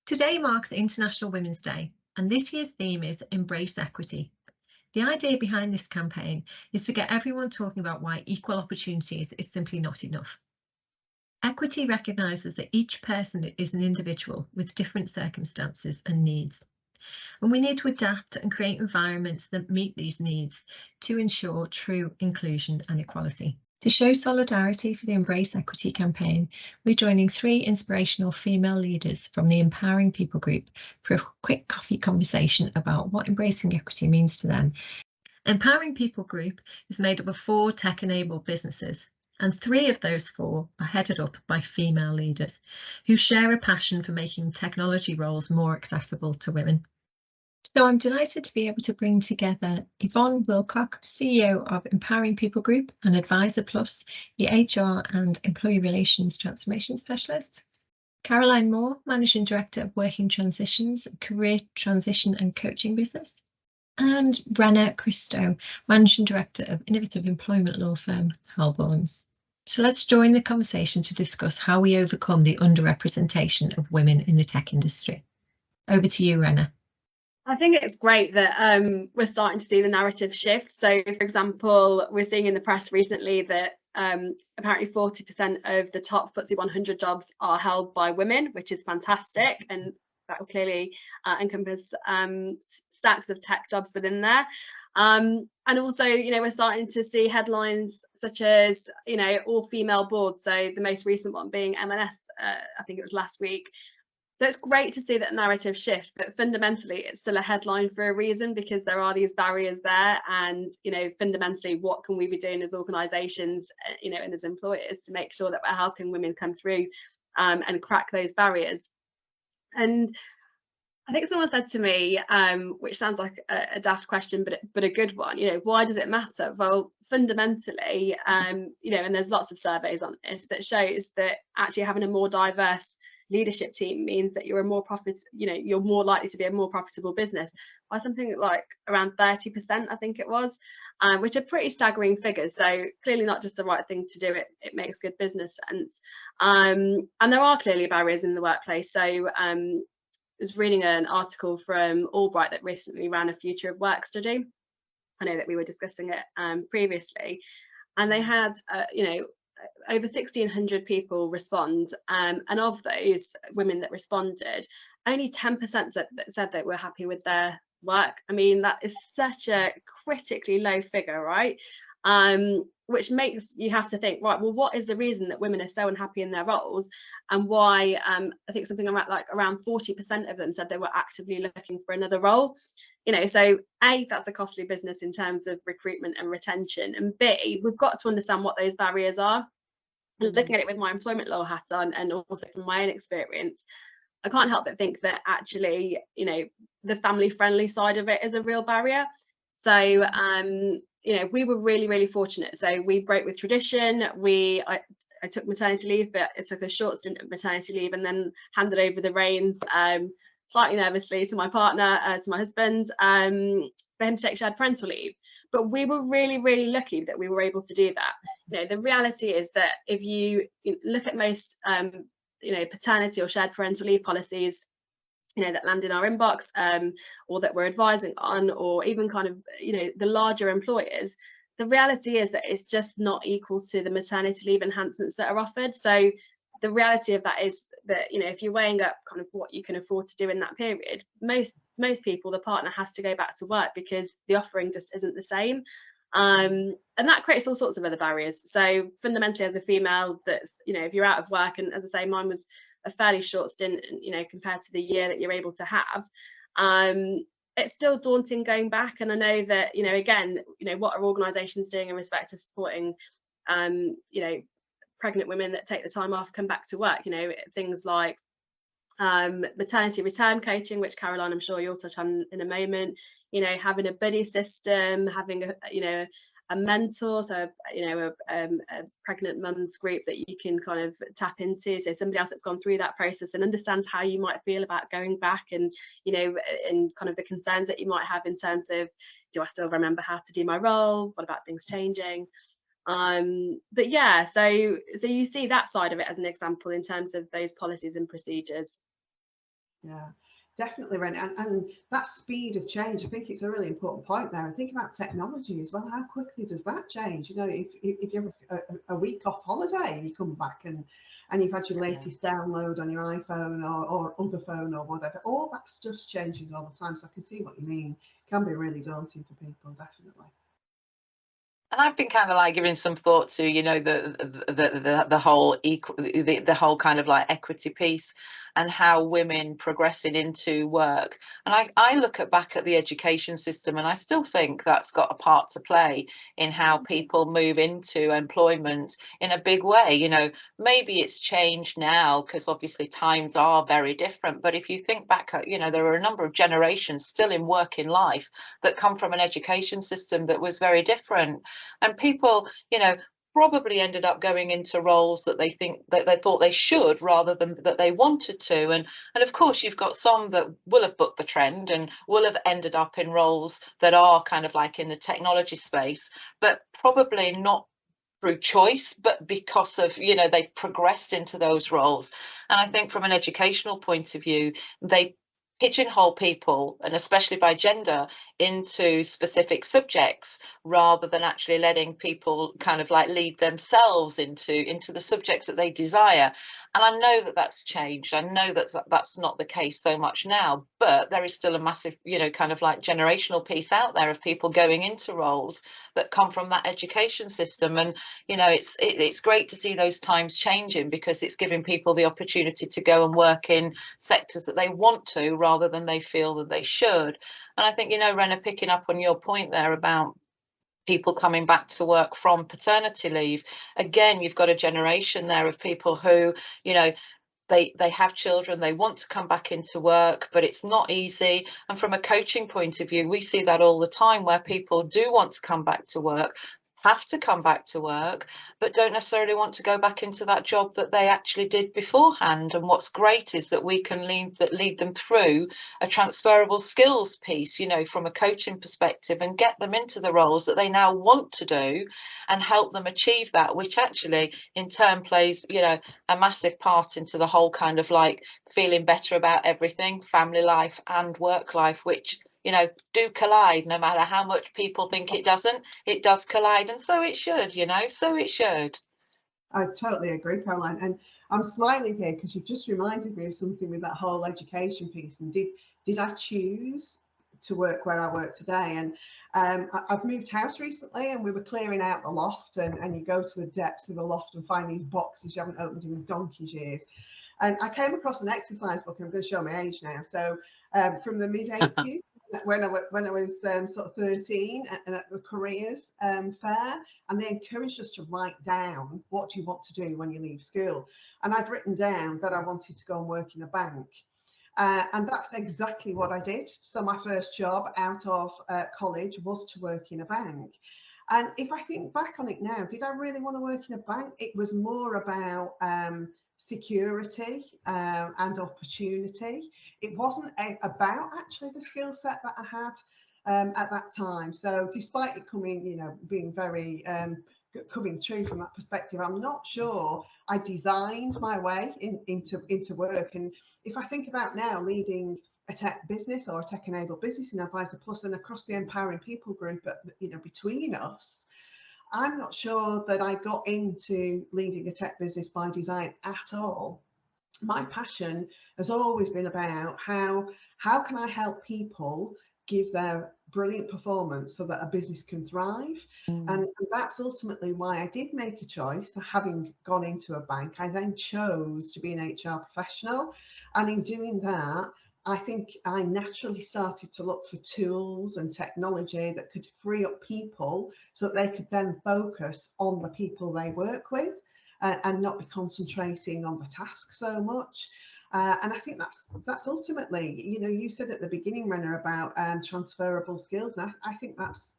Today marks International Women's Day, and this year's theme is Embrace Equity. The idea behind this campaign is to get everyone talking about why equal opportunities is simply not enough. Equity recognises that each person is an individual with different circumstances and needs, and we need to adapt and create environments that meet these needs to ensure true inclusion and equality. To show solidarity for the Embrace Equity campaign, we're joining 3 inspirational female leaders from the Empowering People group for a quick coffee conversation about what embracing equity means to them. Empowering People group is made up of 4 tech-enabled businesses, and 3 of those 4 are headed up by female leaders who share a passion for making technology roles more accessible to women. So I'm delighted to be able to bring together Yvonne Wilcock, CEO of Empowering People Group and Advisor Plus, the HR and Employee Relations Transformation Specialist, Caroline Moore, Managing Director of Working Transitions, Career Transition and Coaching Business, and Rena Christo, Managing Director of Innovative Employment Law Firm Halborns. So let's join the conversation to discuss how we overcome the underrepresentation of women in the tech industry. Over to you, Rena. I think it's great that we're starting to see the narrative shift. So, for example, we're seeing in the press recently that apparently 40% of the top FTSE 100 jobs are held by women, which is fantastic, and that will clearly encompass stacks of tech jobs within there. And also, we're starting to see headlines such as, all female boards. So the most recent one being M&S, I think it was last week. So it's great to see that narrative shift, but fundamentally it's still a headline for a reason, because there are these barriers there, and fundamentally what can we be doing as organisations, and as employers to make sure that we're helping women come through and crack those barriers. And I think someone said to me, which sounds like a daft question, but a good one, why does it matter? Well, fundamentally, and there's lots of surveys on this that shows that actually having a more diverse leadership team means that you're you're more likely to be a more profitable business by something like around 30%, I think it was, which are pretty staggering figures. So clearly not just the right thing to do, it makes good business sense. And there are clearly barriers in the workplace. So I was reading an article from Albright that recently ran a future of work study. I know that we were discussing it previously, and they had over 1,600 people respond, and of those women that responded, only 10% said they were happy with their work. I mean, that is such a critically low figure, right? Which makes you have to think, right, well, what is the reason that women are so unhappy in their roles, and why? I think something around 40% of them said they were actively looking for another role. So A, that's a costly business in terms of recruitment and retention, and B, we've got to understand what those barriers are. Looking at it with my employment law hat on, and also from my own experience, I can't help but think that actually, the family friendly side of it is a real barrier. So, we were really, really fortunate. So we broke with tradition. I took maternity leave, but it took a short stint of maternity leave, and then handed over the reins, slightly nervously, to my partner, to my husband, for him to take shared parental leave. But we were really, really lucky that we were able to do that. The reality is that if you look at most, paternity or shared parental leave policies, that land in our inbox, or that we're advising on, or even kind of, the larger employers, the reality is that it's just not equal to the maternity leave enhancements that are offered. So the reality of that is that, if you're weighing up kind of what you can afford to do in that period, most people, the partner has to go back to work because the offering just isn't the same. And that creates all sorts of other barriers. So fundamentally, as a female, that's, if you're out of work, and as I say, mine was a fairly short stint, compared to the year that you're able to have, it's still daunting going back. And I know that, again, what are organisations doing in respect of supporting, pregnant women that take the time off, come back to work, things like maternity return coaching, which Caroline, I'm sure you'll touch on in a moment, having a buddy system, having a mentor, so a pregnant mums group that you can kind of tap into, so somebody else that's gone through that process and understands how you might feel about going back, and and kind of the concerns that you might have in terms of, do I still remember how to do my role, what about things changing? But yeah, so you see that side of it as an example in terms of those policies and procedures. Yeah, definitely, Ren. And that speed of change, I think it's a really important point there. And think about technology as well. How quickly does that change? You know, if you have a week off holiday and you come back and you've had your latest download on your iPhone or other phone or whatever, all that stuff's changing all the time. So I can see what you mean. It can be really daunting for people, definitely. And I've been kind of like giving some thought to, you know, the whole the whole kind of like equity piece and how women progressing into work. And I look back at the education system, and I still think that's got a part to play in how people move into employment in a big way. You know, maybe it's changed now because obviously times are very different. But if you think back at, you know, there are a number of generations still in working life that come from an education system that was very different. And people, you know, probably ended up going into roles that they think that they thought they should rather than that they wanted to. And of course, you've got some that will have booked the trend and will have ended up in roles that are kind of like in the technology space, but probably not through choice, but because of, you know, they've progressed into those roles. And I think from an educational point of view, they pigeonhole people, and especially by gender, into specific subjects rather than actually letting people kind of like lead themselves into the subjects that they desire. And I know that that's changed. I know that's not the case so much now, but there is still a massive, you know, kind of like generational piece out there of people going into roles that come from that education system. And you know, it's great to see those times changing, because it's giving people the opportunity to go and work in sectors that they want to rather than they feel that they should. And I think, you know, Rena, picking up on your point there about people coming back to work from paternity leave, again, you've got a generation there of people who, you know, they have children, they want to come back into work, but it's not easy. And from a coaching point of view, we see that all the time, where people do want to come back to work, have to come back to work, but don't necessarily want to go back into that job that they actually did beforehand. And what's great is that we can lead them through a transferable skills piece, you know, from a coaching perspective, and get them into the roles that they now want to do and help them achieve that, which actually in turn plays, you know, a massive part into the whole kind of like feeling better about everything, family life and work life, which, you know, do collide. No matter how much people think it doesn't, it does collide, and so it should, you know, so it should. I totally agree, Caroline. And I'm smiling here because you've just reminded me of something with that whole education piece. And did I choose to work where I work today? And I've moved house recently, and we were clearing out the loft, and you go to the depths of the loft and find these boxes you haven't opened in donkey's years. And I came across an exercise book, and I'm going to show my age now. So from the mid 80s, when I was sort of 13, and at the careers fair, and they encouraged us to write down what do you want to do when you leave school. And I'd written down that I wanted to go and work in a bank. And that's exactly what I did. So my first job out of college was to work in a bank. And if I think back on it now, did I really want to work in a bank? It was more about security and opportunity. It wasn't about actually the skill set that I had at that time. So despite it coming, you know, being very coming true from that perspective, I'm not sure I designed my way into work. And if I think about now leading a tech business or a tech-enabled business in Advisor Plus and across the Empowering People group, you know, between us, I'm not sure that I got into leading a tech business by design at all. My passion has always been about how can I help people give their brilliant performance so that a business can thrive. And that's ultimately why I did make a choice. Having gone into a bank, I then chose to be an HR professional, and in doing that, I think I naturally started to look for tools and technology that could free up people so that they could then focus on the people they work with and not be concentrating on the task so much. And I think that's ultimately, you know, you said at the beginning, Rena, about transferable skills. And I think that's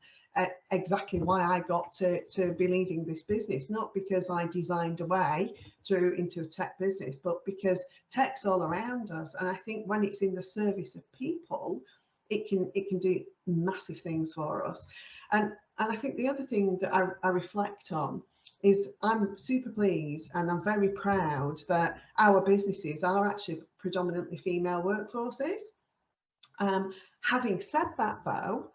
exactly why I got to be leading this business, not because I designed a way through into a tech business, but because tech's all around us. And I think when it's in the service of people, it can do massive things for us. And I think the other thing that I reflect on is I'm super pleased and I'm very proud that our businesses are actually predominantly female workforces. Having said that, though,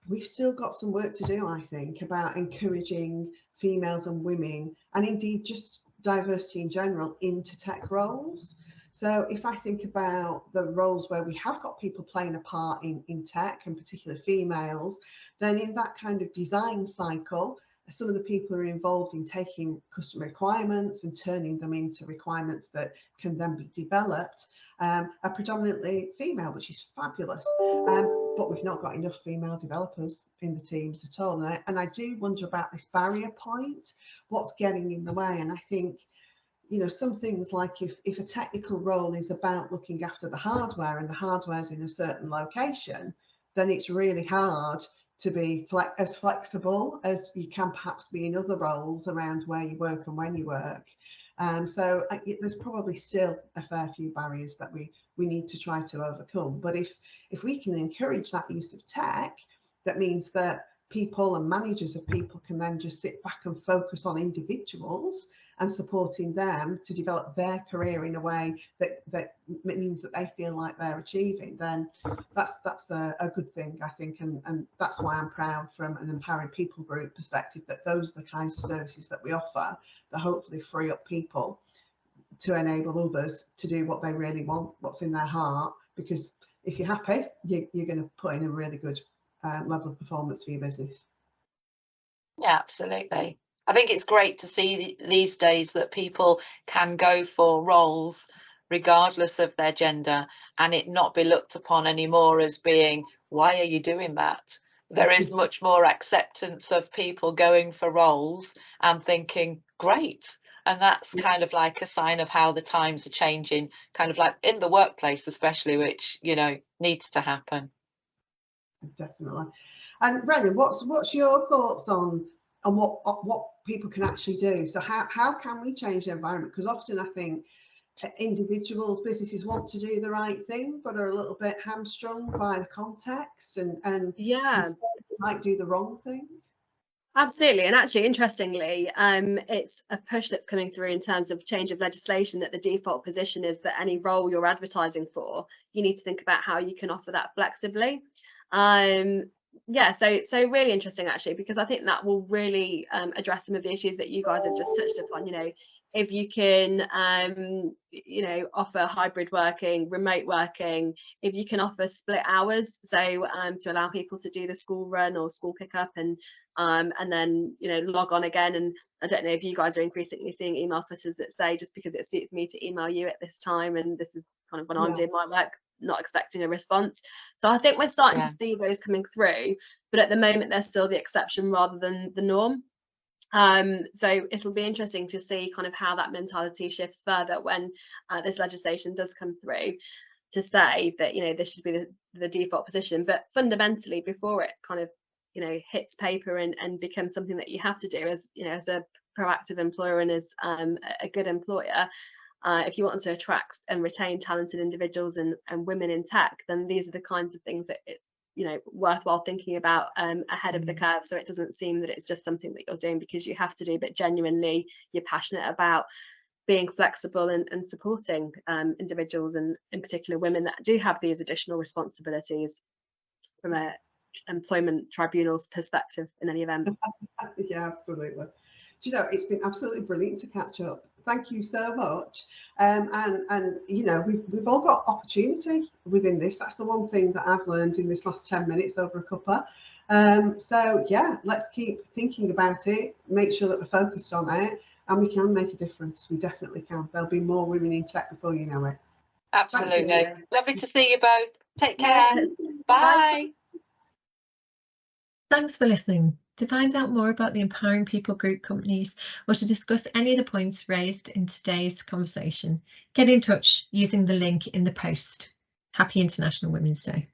we've still got some work to do, I think, about encouraging females and women, and indeed just diversity in general, into tech roles. So if I think about the roles where we have got people playing a part in tech, and particularly females, then in that kind of design cycle, some of the people who are involved in taking customer requirements and turning them into requirements that can then be developed are predominantly female, which is fabulous. But we've not got enough female developers in the teams at all. And I do wonder about this barrier point, what's getting in the way. And I think, you know, some things like if a technical role is about looking after the hardware and the hardware's in a certain location, then it's really hard to be as flexible as you can perhaps be in other roles around where you work and when you work. So there's probably still a fair few barriers that we need to try to overcome. But if we can encourage that use of tech, that means that people and managers of people can then just sit back and focus on individuals and supporting them to develop their career in a way that means that they feel like they're achieving, then that's a good thing, I think, and that's why I'm proud from an Empowering People Group perspective that those are the kinds of services that we offer that hopefully free up people to enable others to do what they really want, what's in their heart, because if you're happy, you're going to put in a really good level of performance for your business. Yeah, absolutely. I think it's great to see these days that people can go for roles regardless of their gender and it not be looked upon anymore as being, why are you doing that? There is much more acceptance of people going for roles and thinking, great. And that's kind of like a sign of how the times are changing, kind of like in the workplace especially, which, you know, needs to happen. Definitely. And Brendan, what's your thoughts on what people can actually do? So how can we change the environment? Because often I think individuals, businesses want to do the right thing, but are a little bit hamstrung by the context and yeah, might do the wrong thing. Absolutely. And actually, interestingly, it's a push that's coming through in terms of change of legislation that the default position is that any role you're advertising for, you need to think about how you can offer that flexibly. Yeah, so really interesting, actually, because I think that will really address some of the issues that you guys have just touched upon. You know, if you can, you know, offer hybrid working, remote working, if you can offer split hours, so to allow people to do the school run or school pickup and then, you know, log on again. And I don't know if you guys are increasingly seeing email footers that say, just because it suits me to email you at this time, and this is kind of when I'm doing my work, not expecting a response. So I think we're starting to see those coming through, but at the moment they're still the exception rather than the norm. So it'll be interesting to see kind of how that mentality shifts further when this legislation does come through, to say that, you know, this should be the default position. But fundamentally, before it kind of, you know, hits paper and becomes something that you have to do as, you know, as a proactive employer and as a good employer, if you want to attract and retain talented individuals and women in tech, then these are the kinds of things that it's, you know, worthwhile thinking about ahead of the curve, so it doesn't seem that it's just something that you're doing because you have to do, but genuinely you're passionate about being flexible and supporting individuals, and in particular women that do have these additional responsibilities from a employment tribunal's perspective in any event. Yeah, absolutely. Do you know, it's been absolutely brilliant to catch up. Thank you so much. And you know, we've all got opportunity within this. That's the one thing that I've learned in this last 10 minutes over a cuppa. So yeah, let's keep thinking about it, make sure that we're focused on it, and we can make a difference. We definitely can. There'll be more women in tech before you know it. Absolutely. Lovely to see you both. Take care. Bye. Thanks for listening. To find out more about the Empowering People Group companies or to discuss any of the points raised in today's conversation, get in touch using the link in the post. Happy International Women's Day.